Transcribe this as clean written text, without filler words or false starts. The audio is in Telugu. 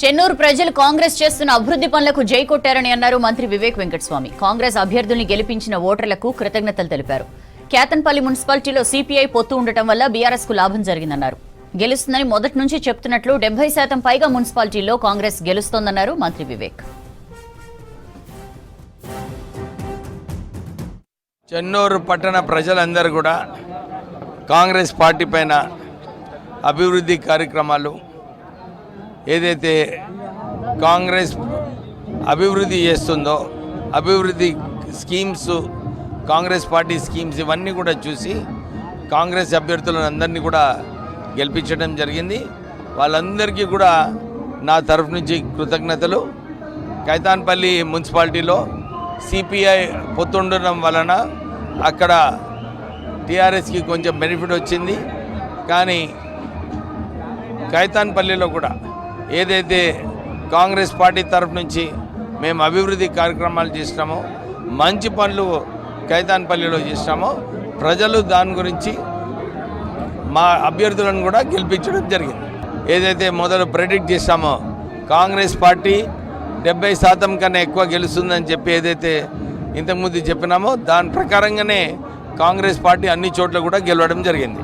చెన్నూరు ప్రజలు కాంగ్రెస్ చేస్తున్న అభివృద్ధి పనులకు జై కొట్టారని అన్నారు మంత్రి వివేక్ వెంకటస్వామి. కాంగ్రెస్ అభ్యర్థుల్ని గెలిపించిన ఓటర్లకు కృతజ్ఞతలు తెలిపారు. కేతన్పల్లి మున్సిపాలిటీలో సిపిఐ పొత్తు ఉండటం వల్ల బీఆర్ఎస్ కు లాభం జరిగిందన్నారు. గెలుస్తుందని మొదటి నుంచి చెప్తున్నట్లు 70% పైగా మున్సిపాలిటీల్లో కాంగ్రెస్ గెలుస్తోందన్నారు మంత్రి వివేక్. చెన్నూరు పట్టణ ప్రజలందరూ కూడా కాంగ్రెస్ పార్టీ పైన అభివృద్ధి కార్యక్రమాలు ఏదైతే కాంగ్రెస్ అభివృద్ధి చేస్తుందో అభివృద్ధి స్కీమ్స్, కాంగ్రెస్ పార్టీ స్కీమ్స్ ఇవన్నీ కూడా చూసి కాంగ్రెస్ అభ్యర్థులను అందరినీ కూడా గెలిపించడం జరిగింది. వాళ్ళందరికీ కూడా నా తరఫు నుంచి కృతజ్ఞతలు. కైతాన్పల్లి మున్సిపాలిటీలో సిపిఐ పొత్తుండడం వలన అక్కడ టీఆర్ఎస్కి కొంచెం బెనిఫిట్ వచ్చింది. కానీ కైతాన్పల్లిలో కూడా ఏదైతే కాంగ్రెస్ పార్టీ తరఫు నుంచి మేము అభివృద్ధి కార్యక్రమాలు చేసినామో, మంచి పనులు కైతాన్పల్లిలో చేసినామో, ప్రజలు దాని గురించి మా అభ్యర్థులను కూడా గెలిపించడం జరిగింది. ఏదైతే మొదలు ప్రెడిక్ట్ చేశామో కాంగ్రెస్ పార్టీ 70% కన్నా ఎక్కువ గెలుస్తుందని చెప్పి ఏదైతే ఇంతకుముందు చెప్పినామో దాని ప్రకారంగానే కాంగ్రెస్ పార్టీ అన్ని చోట్ల కూడా గెలవడం జరిగింది.